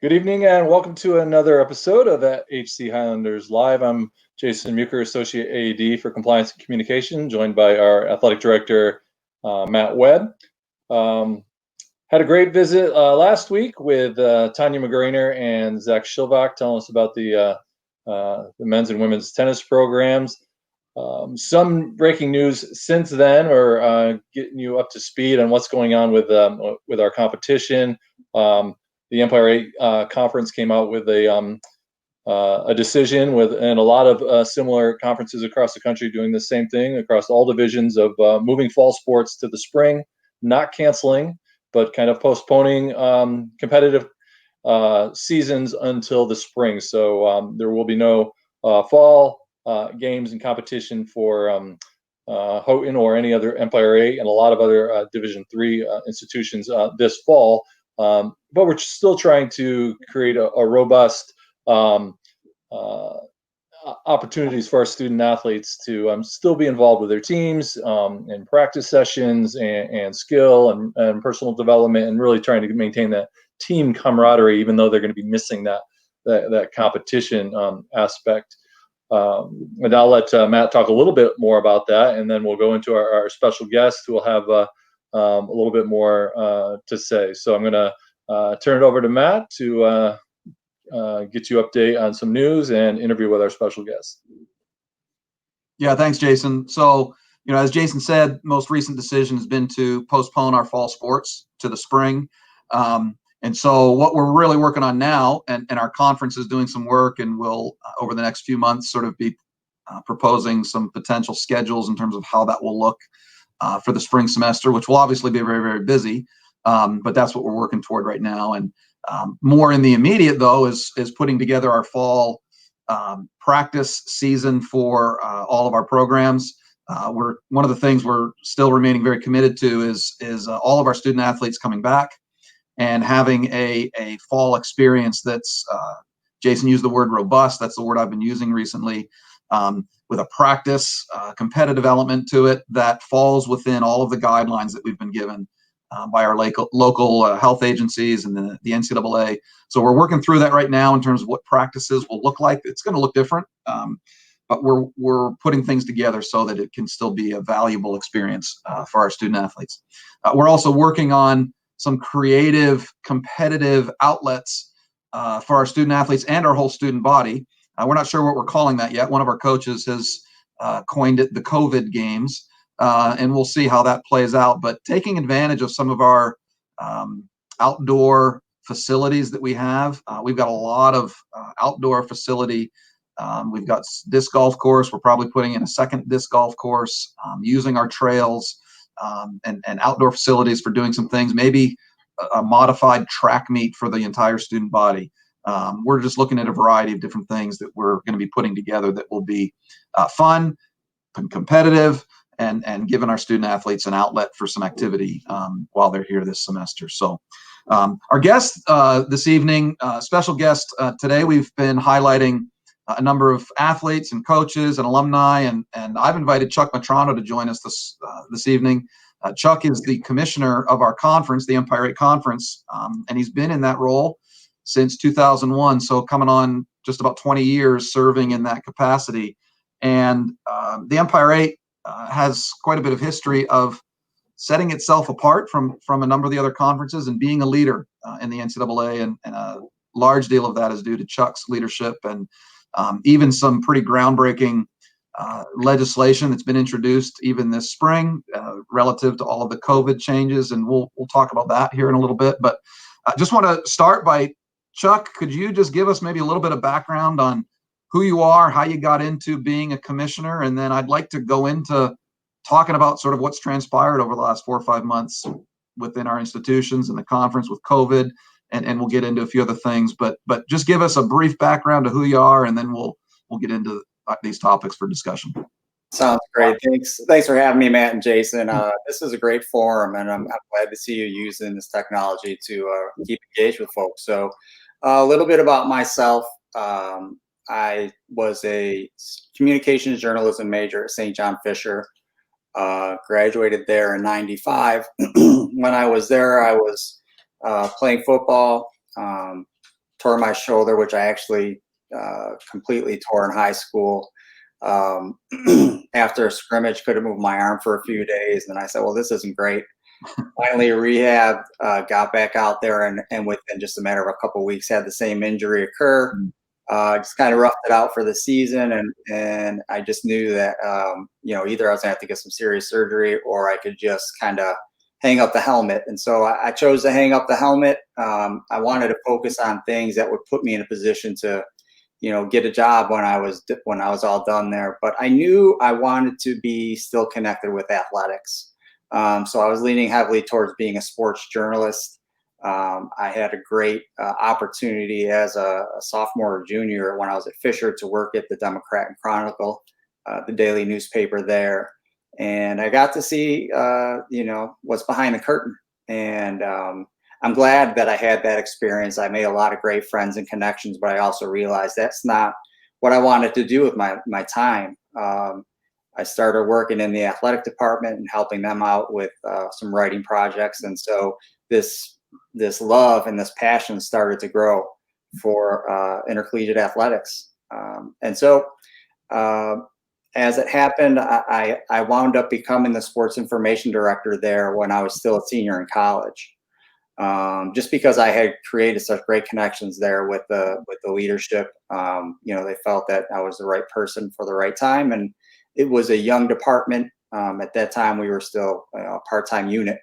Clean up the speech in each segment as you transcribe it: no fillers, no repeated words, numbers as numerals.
Good evening and welcome to another episode of HC Highlanders Live. I'm Jason Muker, Associate AED for Compliance and Communication, joined by our Athletic Director, Matt Webb. Had a great visit last week with Tanya McGrainer and Zach Schilbach telling us about the men's and women's tennis programs. Some breaking news since then, or getting you up to speed on what's going on with our competition. The Empire 8 conference came out with a decision and a lot of similar conferences across the country doing the same thing across all divisions of moving fall sports to the spring, not canceling, but kind of postponing competitive seasons until the spring. So there will be no fall games and competition for Houghton or any other Empire 8 and a lot of other Division 3 institutions this fall. But we're still trying to create a robust opportunities for our student athletes to still be involved with their teams in practice sessions and skill and personal development, and really trying to maintain that team camaraderie, even though they're going to be missing that competition aspect. And I'll let Matt talk a little bit more about that, and then we'll go into our special guest who will have a little bit more to say. So I'm going to turn it over to Matt to get you update on some news and interview with our special guest. Yeah, thanks, Jason. So, as Jason said, most recent decision has been to postpone our fall sports to the spring. And so what we're really working on now, and our conference is doing some work, and we'll, over the next few months, sort of be proposing some potential schedules in terms of how that will look for the spring semester, which will obviously be very, very busy. But that's what we're working toward right now. And more in the immediate, though, is putting together our fall practice season for all of our programs. One of the things we're still remaining very committed to is all of our student athletes coming back and having a fall experience that's, Jason used the word robust. That's the word I've been using recently, with a practice competitive element to it that falls within all of the guidelines that we've been given by our local health agencies and the NCAA. So we're working through that right now in terms of what practices will look like. It's going to look different, but we're putting things together so that it can still be a valuable experience for our student athletes. We're also working on some creative, competitive outlets for our student athletes and our whole student body. We're not sure what we're calling that yet. One of our coaches has coined it the COVID games. And we'll see how that plays out. But taking advantage of some of our outdoor facilities that we have, we've got a lot of outdoor facility. We've got disc golf course. We're probably putting in a second disc golf course, using our trails and outdoor facilities for doing some things, maybe a modified track meet for the entire student body. We're just looking at a variety of different things that we're going to be putting together that will be fun and competitive, and giving our student athletes an outlet for some activity while they're here this semester. So our guest this evening, special guest today, we've been highlighting a number of athletes and coaches and alumni, and I've invited Chuck Mitrano to join us this evening. Chuck is the commissioner of our conference, the Empire 8 Conference, and he's been in that role since 2001, so coming on just about 20 years serving in that capacity. And the Empire 8 has quite a bit of history of setting itself apart from a number of the other conferences and being a leader in the NCAA, and a large deal of that is due to Chuck's leadership and even some pretty groundbreaking legislation that's been introduced even this spring relative to all of the COVID changes, and we'll talk about that here in a little bit. But I just want to start by, Chuck, could you just give us maybe a little bit of background on who you are, how you got into being a commissioner, and then I'd like to go into talking about sort of what's transpired over the last 4 or 5 months within our institutions and the conference with COVID, and we'll get into a few other things. But just give us a brief background to who you are, and then we'll get into these topics for discussion. Sounds great. Thanks for having me, Matt and Jason. This is a great forum, and I'm glad to see you using this technology to keep engaged with folks. So a little bit about myself. I was a communications journalism major at St. John Fisher, graduated there in '95. When I was there, I was playing football, tore my shoulder, which I actually completely tore in high school. After a scrimmage, couldn't move my arm for a few days. And I said, well, this isn't great. Finally rehab, got back out there, and within just a matter of a couple of weeks had the same injury occur. Just kind of roughed it out for the season, and I just knew that either I was gonna have to get some serious surgery or I could just kind of hang up the helmet. And so I chose to hang up the helmet. I wanted to focus on things that would put me in a position to get a job when I was all done there. But I knew I wanted to be still connected with athletics. So I was leaning heavily towards being a sports journalist. I had a great opportunity as a sophomore or junior when I was at Fisher to work at the Democrat and Chronicle, the daily newspaper there. And I got to see, what's behind the curtain. And I'm glad that I had that experience. I made a lot of great friends and connections, but I also realized that's not what I wanted to do with my time. I started working in the athletic department and helping them out with some writing projects. And so this love and this passion started to grow for intercollegiate athletics. And so as it happened, I wound up becoming the sports information director there when I was still a senior in college. Just because I had created such great connections there with the leadership. They felt that I was the right person for the right time, and it was a young department. At that time, we were still a part-time unit.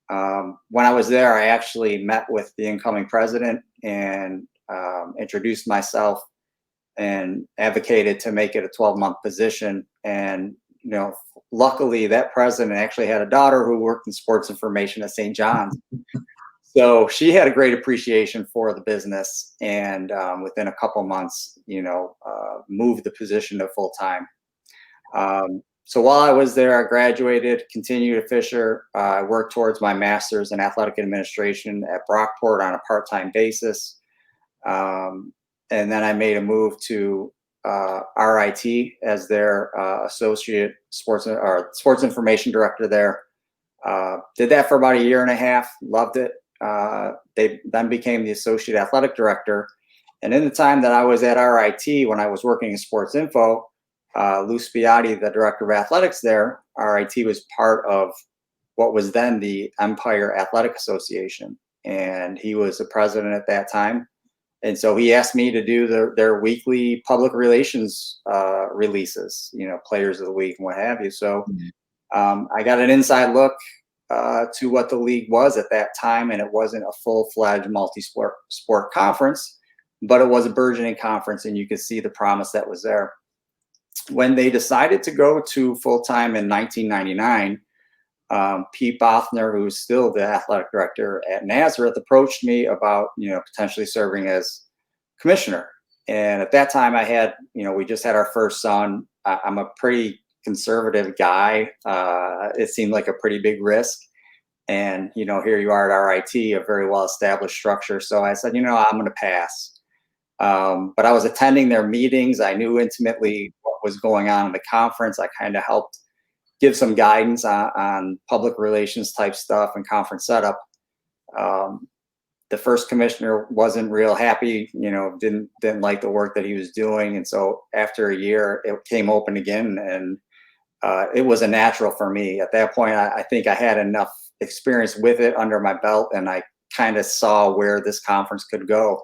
When I was there, I actually met with the incoming president and introduced myself and advocated to make it a 12-month position. And luckily, that president actually had a daughter who worked in sports information at St. John's. So she had a great appreciation for the business, and within a couple months, moved the position to full time. So while I was there, I graduated, continued at Fisher. I worked towards my master's in athletic administration at Brockport on a part-time basis. And then I made a move to RIT as their associate sports information director there. Did that for about a year and a half, loved it. They then became the associate athletic director. And in the time that I was at RIT, when I was working in sports info, Lou Spiatti, the director of athletics there, RIT was part of what was then the Empire Athletic Association. And he was the president at that time. And so he asked me to do their weekly public relations releases, players of the week and what have you. So I got an inside look to what the league was at that time, and it wasn't a full-fledged multi-sport conference, but it was a burgeoning conference, and you could see the promise that was there. When they decided to go to full-time in 1999, Pete Bothner, who's still the athletic director at Nazareth, approached me about potentially serving as commissioner. And at that time, I had we just had our first son. I'm a pretty conservative guy. It seemed like a pretty big risk. And, here you are at RIT, a very well-established structure. So I said, I'm going to pass. But I was attending their meetings. I knew intimately what was going on in the conference. I kind of helped give some guidance on public relations type stuff and conference setup. The first commissioner wasn't real happy, didn't like the work that he was doing. And so after a year, it came open again, and it was a natural for me. At that point, I think I had enough experience with it under my belt, and I kind of saw where this conference could go.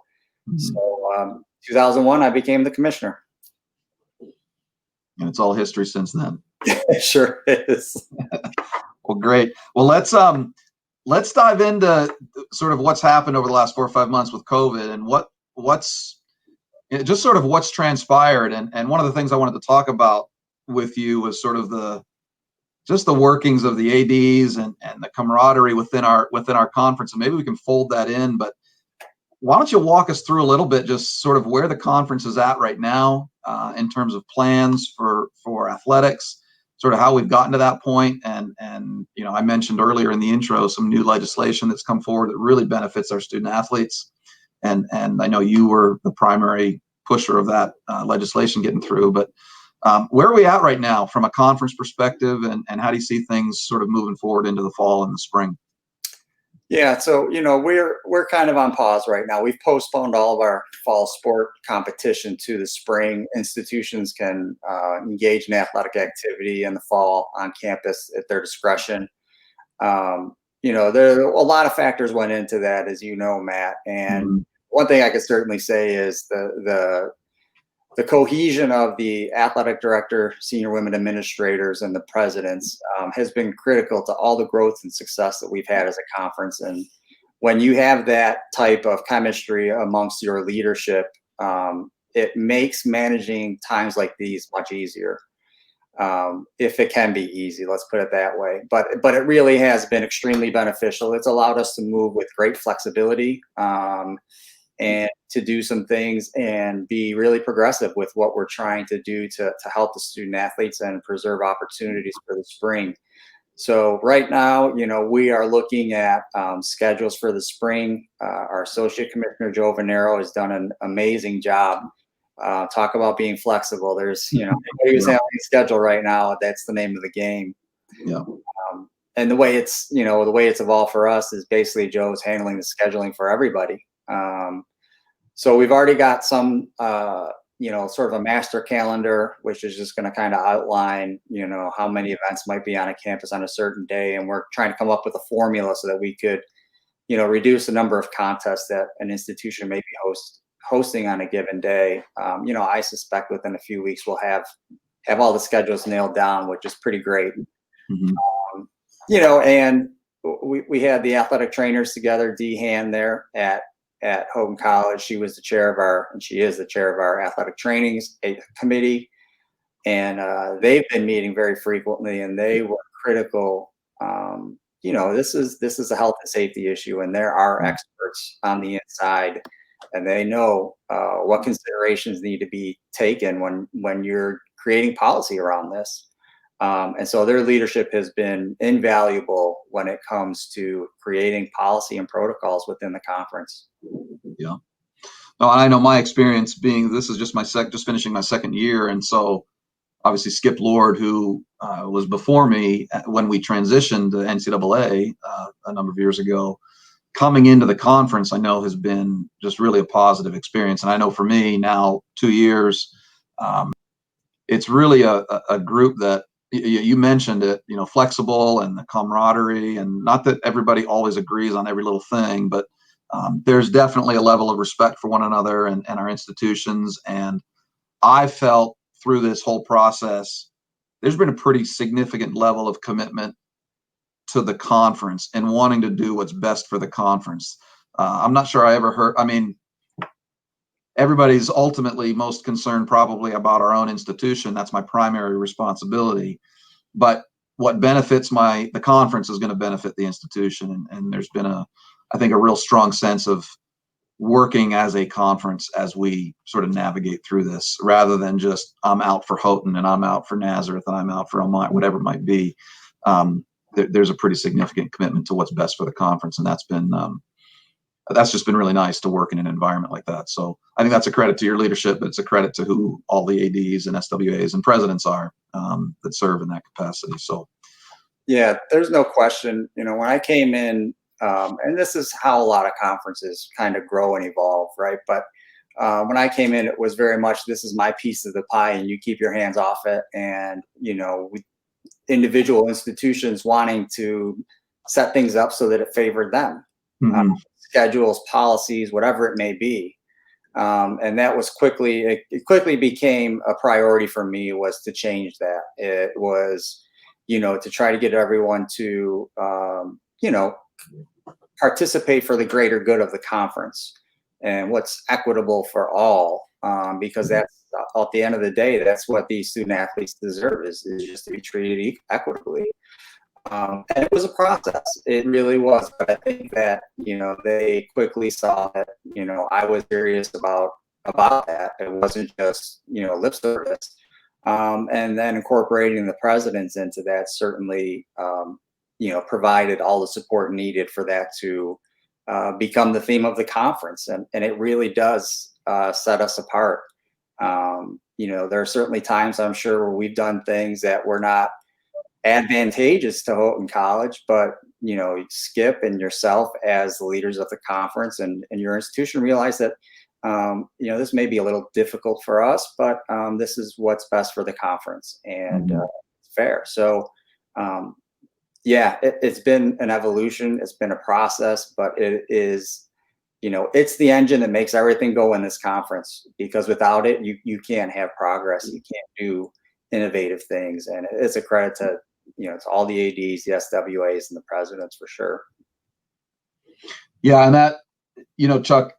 So 2001, I became the commissioner. And it's all history since then. It sure is. Well, great. Well, let's dive into sort of what's happened over the last 4 or 5 months with COVID, and what's just sort of what's transpired. And one of the things I wanted to talk about with you was sort of the workings of the ADs and the camaraderie within our conference. And maybe we can fold that in, but why don't you walk us through a little bit, just sort of where the conference is at right now in terms of plans for athletics, sort of how we've gotten to that point. And I mentioned earlier in the intro some new legislation that's come forward that really benefits our student athletes. And I know you were the primary pusher of that legislation getting through. But where are we at right now from a conference perspective, and how do you see things sort of moving forward into the fall and the spring? Yeah, so we're kind of on pause right now. We've postponed all of our fall sport competition to the spring. Institutions can engage in athletic activity in the fall on campus at their discretion. There a lot of factors went into that, as you know, Matt. And one thing I could certainly say is the cohesion of the athletic director, senior women administrators, and the presidents has been critical to all the growth and success that we've had as a conference. And when you have that type of chemistry amongst your leadership, it makes managing times like these much easier. If it can be easy, let's put it that way. But it really has been extremely beneficial. It's allowed us to move with great flexibility. And to do some things and be really progressive with what we're trying to do to help the student athletes and preserve opportunities for the spring. So right now, we are looking at schedules for the spring. Our Associate Commissioner Joe Venero has done an amazing job. Talk about being flexible. There's, anybody who's having a schedule right now, that's the name of the game. Yeah. And the way it's evolved for us is basically Joe's handling the scheduling for everybody. So we've already got some, sort of a master calendar, which is just going to kind of outline, how many events might be on a campus on a certain day. And we're trying to come up with a formula so that we could, reduce the number of contests that an institution may be hosting on a given day. I suspect within a few weeks we'll have all the schedules nailed down, which is pretty great. And we had the athletic trainers together, Dee Hand there at Houghton College. She was the chair of and she is the chair of our athletic trainings committee. And they've been meeting very frequently, and they were critical. This is a health and safety issue, and there are experts on the inside, and they know what considerations need to be taken when you're creating policy around this. And so their leadership has been invaluable when it comes to creating policy and protocols within the conference. Yeah. No, I know my experience being, this is just just finishing my second year. And so obviously Skip Lord, who was before me when we transitioned to NCAA a number of years ago, coming into the conference, I know has been just really a positive experience. And I know for me now, 2 years, it's really a group that, you mentioned it, flexible and the camaraderie, and not that everybody always agrees on every little thing, but there's definitely a level of respect for one another and our institutions. And I felt through this whole process, there's been a pretty significant level of commitment to the conference and wanting to do what's best for the conference. I'm not sure I ever heard, everybody's ultimately most concerned probably about our own institution. That's my primary responsibility. But what benefits the conference is going to benefit the institution. And there's been I think a real strong sense of working as a conference as we sort of navigate through this, rather than just I'm out for Houghton and I'm out for Nazareth and I'm out for Elmont, whatever it might be. There's a pretty significant commitment to what's best for the conference. And that's just been really nice to work in an environment like that. So I think that's a credit to your leadership, but it's a credit to who all the ADs and SWAs and presidents are that serve in that capacity. So, yeah, there's no question. When I came in, and this is how a lot of conferences kind of grow and evolve, right? But when I came in, it was very much, this is my piece of the pie and you keep your hands off it. And, individual institutions wanting to set things up so that it favored them. Schedules, policies, whatever it may be. And that was it quickly became a priority for me, was to change that. It was, to try to get everyone to, participate for the greater good of the conference and what's equitable for all. Because that's, at the end of the day, that's what these student athletes deserve, is just to be treated equitably. And it was a process. It really was. But I think that, they quickly saw that, I was serious about that. It wasn't just, lip service. And then incorporating the presidents into that certainly, provided all the support needed for that to become the theme of the conference. And it really does set us apart. There are certainly times, I'm sure, where we've done things that were not advantageous to Houghton College, but Skip and yourself as the leaders of the conference and your institution realize that, this may be a little difficult for us, but this is what's best for the conference, and it's fair. So, it's been an evolution. It's been a process, but it is, it's the engine that makes everything go in this conference, because without it, you can't have progress. You can't do innovative things. And it's a credit to, to all the ADs, the SWAs, and the presidents, for sure. Yeah. And that, Chuck,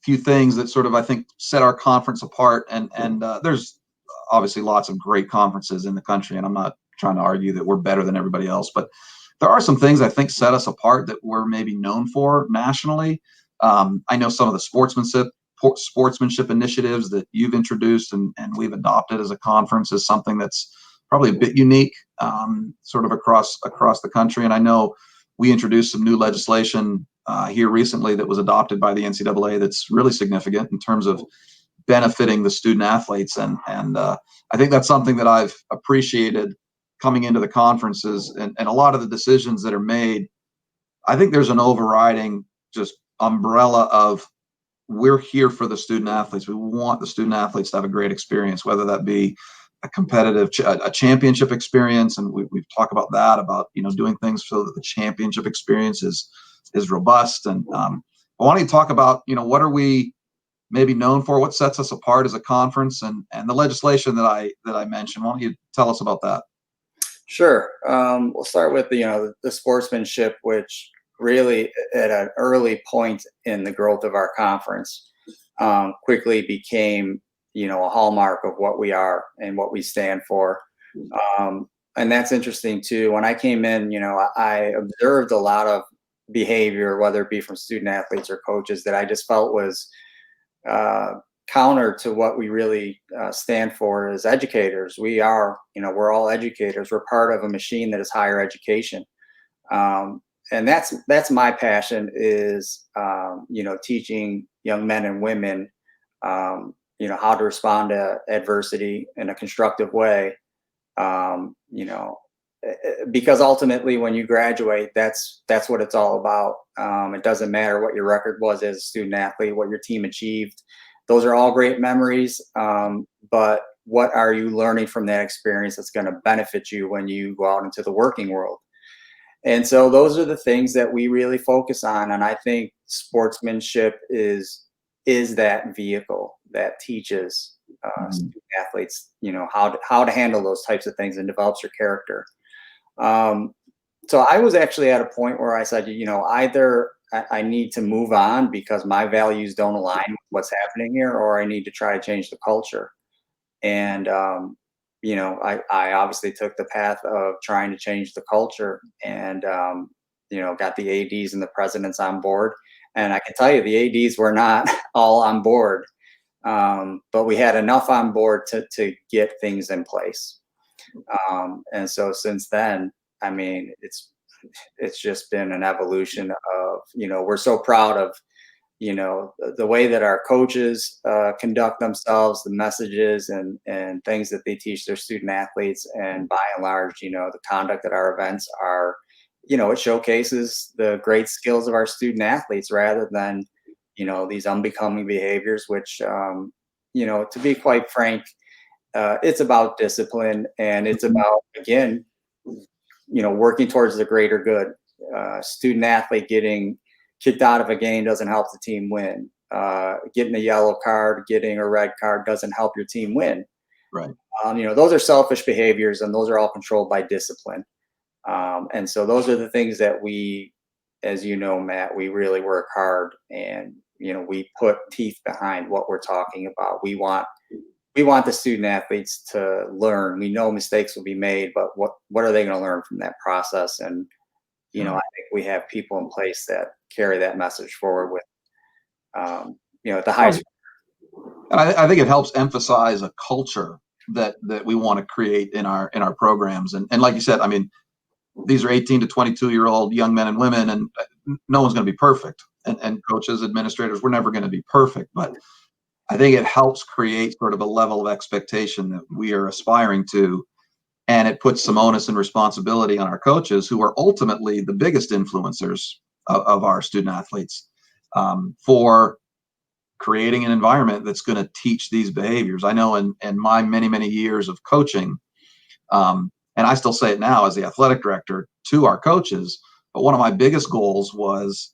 few things that sort of, I think, set our conference apart. And there's obviously lots of great conferences in the country, and I'm not trying to argue that we're better than everybody else, but there are some things I think set us apart that we're maybe known for nationally. I know some of the sportsmanship initiatives that you've introduced and we've adopted as a conference is something that's probably a bit unique, sort of across the country. And I know we introduced some new legislation here recently that was adopted by the NCAA that's really significant in terms of benefiting the student athletes. And I think that's something that I've appreciated coming into the conferences, and a lot of the decisions that are made. I think there's an overriding just umbrella of, we're here for the student athletes. We want the student athletes to have a great experience, whether that be a competitive, a championship experience. And we've talked about that, about, doing things so that the championship experience is robust. And I want to talk about, what are we maybe known for, what sets us apart as a conference, and the legislation that I mentioned. Why don't you tell us about that? Sure. We'll start with the sportsmanship, which really at an early point in the growth of our conference quickly became, a hallmark of what we are and what we stand for. And that's interesting too. When I came in, I observed a lot of behavior, whether it be from student athletes or coaches, that I just felt was counter to what we really stand for as educators. We are, we're all educators. We're part of a machine that is higher education. And that's my passion, is, teaching young men and women, how to respond to adversity in a constructive way. Because ultimately when you graduate, that's what it's all about. It doesn't matter what your record was as a student athlete, what your team achieved. Those are all great memories. But what are you learning from that experience that's going to benefit you when you go out into the working world? And so those are the things that we really focus on. And I think sportsmanship is that vehicle that teaches student athletes, how to handle those types of things and develops your character. So I was actually at a point where I said, either I need to move on because my values don't align with what's happening here, or I need to try to change the culture. And, I obviously took the path of trying to change the culture, and, got the ADs and the presidents on board. And I can tell you the ADs were not all on board, but we had enough on board to get things in place. And so since then, I mean, it's just been an evolution of, we're so proud of, the way that our coaches conduct themselves, the messages and things that they teach their student athletes. And by and large, the conduct at our events are, it showcases the great skills of our student athletes rather than, these unbecoming behaviors, which, to be quite frank, it's about discipline, and it's about, again, working towards the greater good. Student athlete getting kicked out of a game doesn't help the team win. Getting a yellow card, getting a red card doesn't help your team win. Right. Those are selfish behaviors, and those are all controlled by discipline. And so those are the things that we, as you know, Matt, we really work hard, and, we put teeth behind what we're talking about. We want the student athletes to learn. We know mistakes will be made, but what are they going to learn from that process? And, I think we have people in place that carry that message forward with, at the highest. I think it helps emphasize a culture that we want to create in our programs. And like you said, I mean, these are 18 to 22-year-old young men and women, and no one's going to be perfect. And coaches, administrators, we're never going to be perfect. But I think it helps create sort of a level of expectation that we are aspiring to, And it puts some onus and responsibility on our coaches, who are ultimately the biggest influencers of our student athletes, for creating an environment that's going to teach these behaviors. I know in my many, many years of coaching, and I still say it now as the athletic director to our coaches, but one of my biggest goals was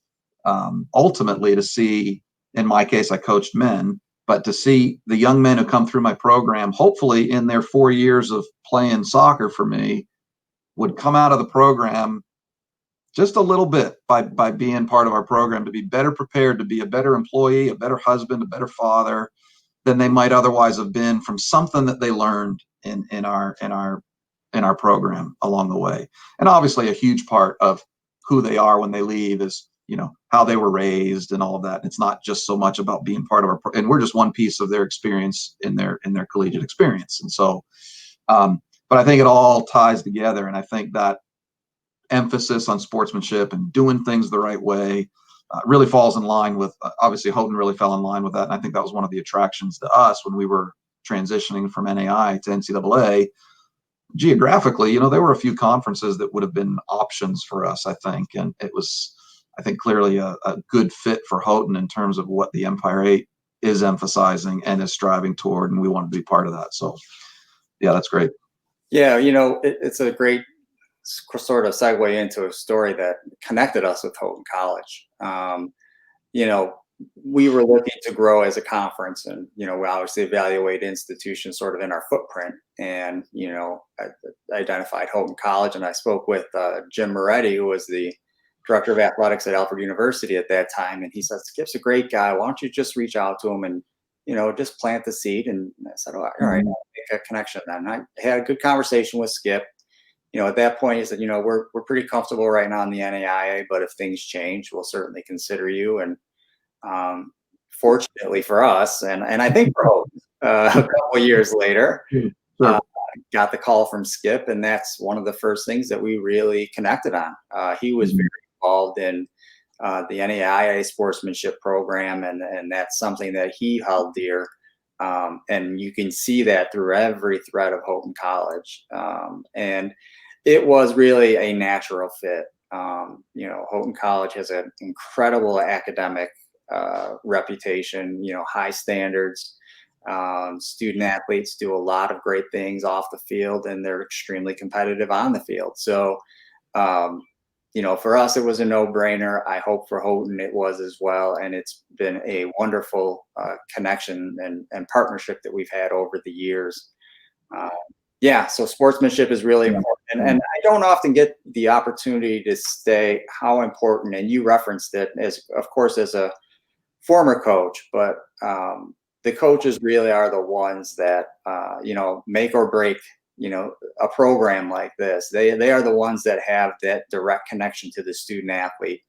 ultimately to see, in my case, I coached men, but to see the young men who come through my program, hopefully in their 4 years of playing soccer for me, would come out of the program just a little bit by being part of our program, to be better prepared, to be a better employee, a better husband, a better father than they might otherwise have been from something that they learned in our program along the way. And obviously a huge part of who they are when they leave is, how they were raised and all of that. It's not just so much about being part of and we're just one piece of their experience in their collegiate experience. And so, but I think it all ties together. And I think that emphasis on sportsmanship and doing things the right way really falls in line with, obviously Houghton really fell in line with that. And I think that was one of the attractions to us when we were transitioning from NAI to NCAA. Geographically, there were a few conferences that would have been options for us, I think. And it was, I think, clearly a good fit for Houghton in terms of what the Empire 8 is emphasizing and is striving toward. And we want to be part of that. So, yeah, that's great. Yeah, it's a great sort of segue into a story that connected us with Houghton College. We were looking to grow as a conference, and we obviously evaluate institutions sort of in our footprint, and I identified Houghton College, and I spoke with Jim Moretti, who was the director of athletics at Alfred University at that time, and he said, "Skip's a great guy. Why don't you just reach out to him and just plant the seed?" And I said, "All right, I'll make a connection then." And I had a good conversation with Skip. At that point, he said, we're pretty comfortable right now in the NAIA, but if things change, we'll certainly consider you. And fortunately for us, and I think for Houghton, a couple of years later, got the call from Skip, and that's one of the first things that we really connected on. He was very involved in the NAIA sportsmanship program, and that's something that he held dear. And you can see that through every thread of Houghton College. And it was really a natural fit. Houghton College has an incredible academic reputation, high standards. Student athletes do a lot of great things off the field, and they're extremely competitive on the field. So, for us, it was a no-brainer. I hope for Houghton it was as well. And it's been a wonderful connection and partnership that we've had over the years. So sportsmanship is really important. And I don't often get the opportunity to say how important, and you referenced it, as a former coach, but the coaches really are the ones that, make or break, a program like this. They are the ones that have that direct connection to the student athlete.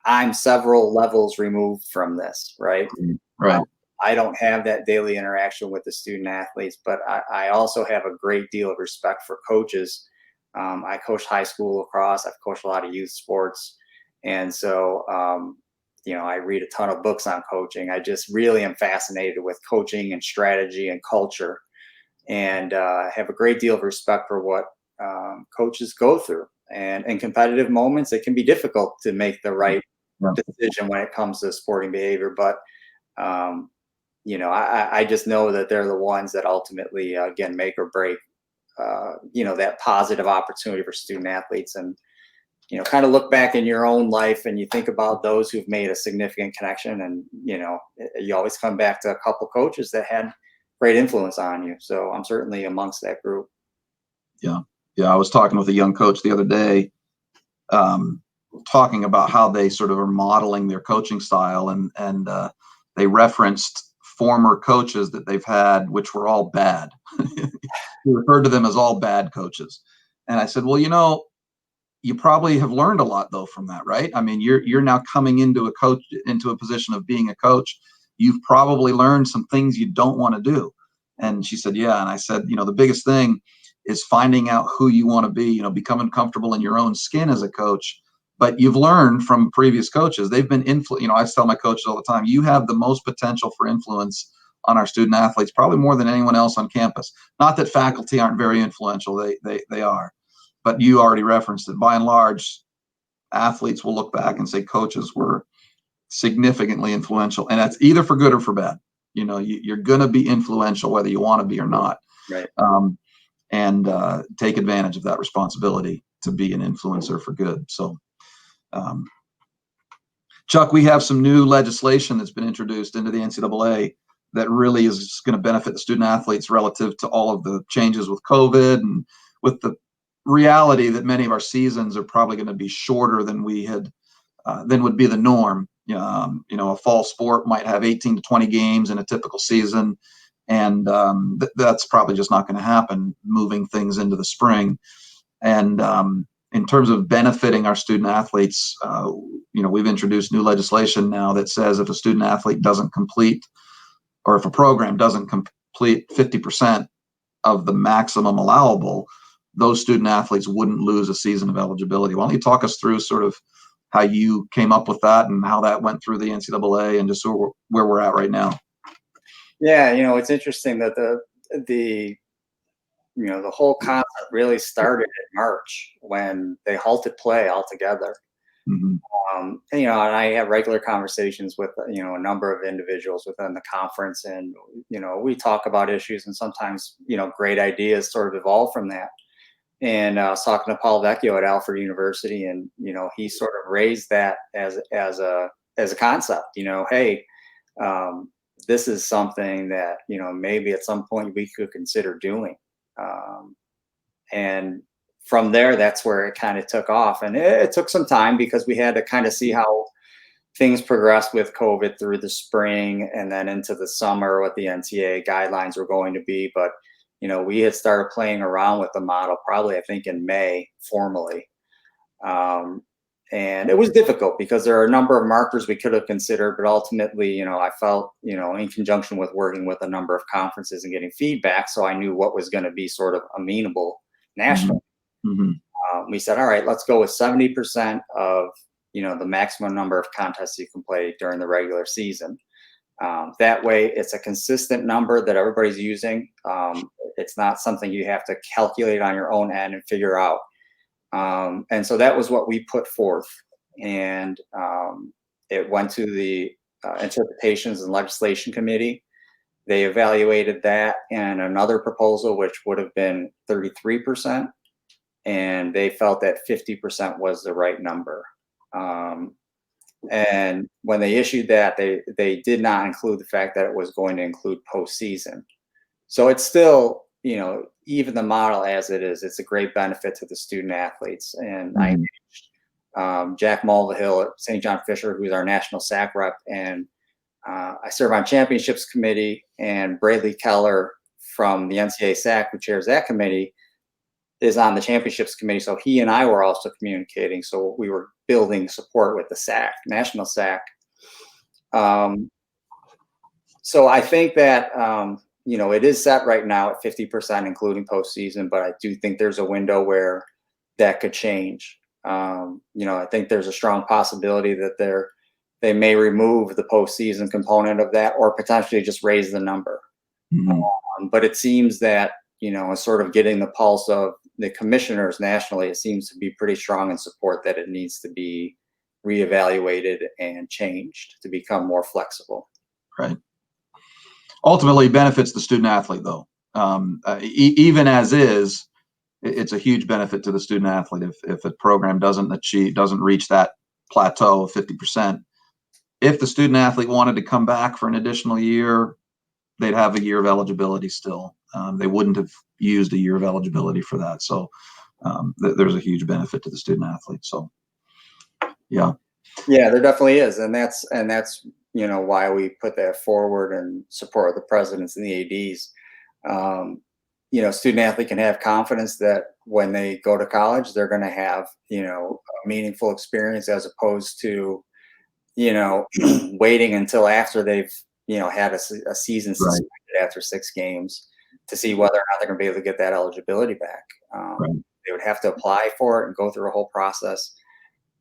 I'm several levels removed from this, right? Right. I don't have that daily interaction with the student athletes, but I also have a great deal of respect for coaches. I coached high school lacrosse. I've coached a lot of youth sports. And so, I read a ton of books on coaching. I just really am fascinated with coaching and strategy and culture, and have a great deal of respect for what coaches go through. And in competitive moments, it can be difficult to make the right decision when it comes to sporting behavior. But I just know that they're the ones that ultimately, again, make or break, that positive opportunity for student athletes. And, kind of look back in your own life and you think about those who've made a significant connection. And, you always come back to a couple coaches that had great influence on you. So I'm certainly amongst that group. Yeah. I was talking with a young coach the other day, talking about how they sort of are modeling their coaching style, and they referenced former coaches that they've had, which were all bad. He referred to them as all bad coaches. And I said, well, you probably have learned a lot though from that, right? I mean, you're now coming into a position of being a coach. You've probably learned some things you don't want to do. And she said, yeah. And I said, the biggest thing is finding out who you want to be, becoming comfortable in your own skin as a coach. But you've learned from previous coaches. They've been I tell my coaches all the time, you have the most potential for influence on our student athletes, probably more than anyone else on campus. Not that faculty aren't very influential, they are, but you already referenced it. By and large, athletes will look back and say coaches were significantly influential, and that's either for good or for bad. You're going to be influential whether you want to be or not. Right. And take advantage of that responsibility to be an influencer for good. So, Chuck, we have some new legislation that's been introduced into the NCAA that really is going to benefit the student athletes relative to all of the changes with COVID, and with the reality that many of our seasons are probably going to be shorter than than would be the norm. A fall sport might have 18 to 20 games in a typical season, and that's probably just not going to happen, moving things into the spring. And in terms of benefiting our student athletes, we've introduced new legislation now that says if a student athlete doesn't complete, or if a program doesn't complete 50% of the maximum allowable, those student athletes wouldn't lose a season of eligibility. Why don't you talk us through sort of how you came up with that and how that went through the NCAA, and just where we're at right now? Yeah, it's interesting that the whole concept really started in March when they halted play altogether. Mm-hmm. And I have regular conversations with a number of individuals within the conference, and we talk about issues, and sometimes great ideas sort of evolve from that. And I was talking to Paul Vecchio at Alfred University, and he sort of raised that as a concept. Hey, this is something that maybe at some point we could consider doing. And from there, that's where it kind of took off, and it took some time because we had to kind of see how things progressed with COVID through the spring and then into the summer, what the NCAA guidelines were going to be. But we had started playing around with the model probably, I think, in May formally. And it was difficult because there are a number of markers we could have considered, but ultimately, I felt, in conjunction with working with a number of conferences and getting feedback, so I knew what was going to be sort of amenable nationally. Mm-hmm. We said, all right, let's go with 70% of, the maximum number of contests you can play during the regular season. That way, it's a consistent number that everybody's using. It's not something you have to calculate on your own end and figure out. And so that was what we put forth, and it went to the Interpretations and Legislation Committee. They evaluated that and another proposal, which would have been 33%, and they felt that 50% was the right number. And when they issued that, they did not include the fact that it was going to include postseason. So it's still, even the model as it is, it's a great benefit to the student athletes. And I engaged Jack Mulvihill at St. John Fisher, who's our national SAC rep, and I serve on championships committee, and Bradley Keller from the NCAA SAC, who chairs that committee, is on the championships committee. So he and I were also communicating. So we were building support with the SAC, national SAC. So I think that, it is set right now at 50%, including postseason, but I do think there's a window where that could change. I think there's a strong possibility that they may remove the postseason component of that, or potentially just raise the number. Mm-hmm. But it seems that, sort of getting the pulse of the commissioners nationally, it seems to be pretty strong in support that it needs to be reevaluated and changed to become more flexible. Right. Ultimately benefits the student athlete, though. Even as is, it's a huge benefit to the student athlete if a program doesn't reach that plateau of 50%. If the student athlete wanted to come back for an additional year, they'd have a year of eligibility still. They wouldn't have used a year of eligibility for that. So there's a huge benefit to the student athlete. So, yeah. Yeah, there definitely is. And that's why we put that forward and support the presidents and the ADs. Student athlete can have confidence that when they go to college, they're going to have, a meaningful experience, as opposed to, waiting until after they've, had a season suspended after 6 games to see whether or not they're going to be able to get that eligibility back. They would have to apply for it and go through a whole process.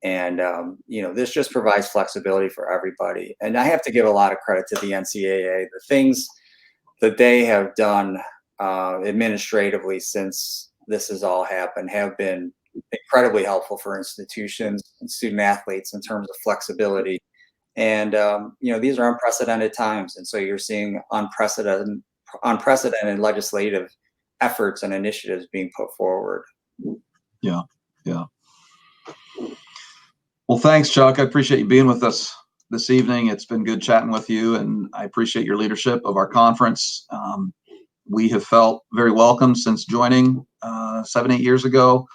And, this just provides flexibility for everybody. And I have to give a lot of credit to the NCAA. The things that they have done administratively since this has all happened have been incredibly helpful for institutions and student athletes in terms of flexibility. And these are unprecedented times, and so you're seeing unprecedented legislative efforts and initiatives being put forward. Yeah, yeah. Well, thanks, Chuck. I appreciate you being with us this evening. It's been good chatting with you, and I appreciate your leadership of our conference. We have felt very welcome since joining 7-8 years ago,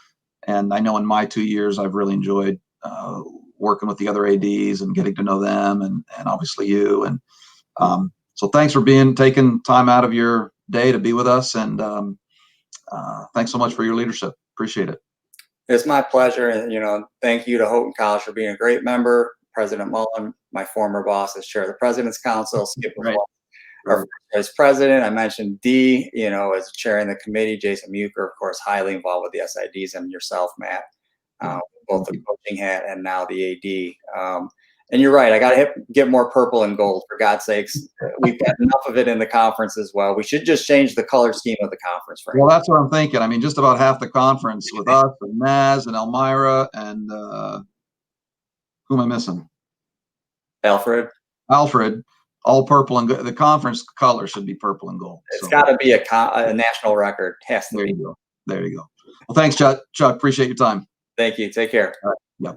and I know in my 2 years I've really enjoyed working with the other ADs and getting to know them, and obviously you. And so thanks for taking time out of your day to be with us, and thanks so much for your leadership. Appreciate it. It's my pleasure, and thank you to Houghton College for being a great member. President Mullen, my former boss, as chair of the President's Council. Skip was our vice president. I mentioned Dee, as chairing the committee. Jason Muker, of course, highly involved with the SIDs, and yourself, Matt, both the coaching hat and now the AD. And you're right. I got to get more purple and gold, for God's sakes. We've got enough of it in the conference as well. We should just change the color scheme of the conference. Well, that's what I'm thinking. I mean, just about half the conference with us and Naz and Elmira and who am I missing? Alfred, all purple and gold. The conference color should be purple and gold. It's got to be a national record. Has to There be. you go. There you go. Well, thanks, Chuck. Appreciate your time. Thank you. Take care. All right. Yep.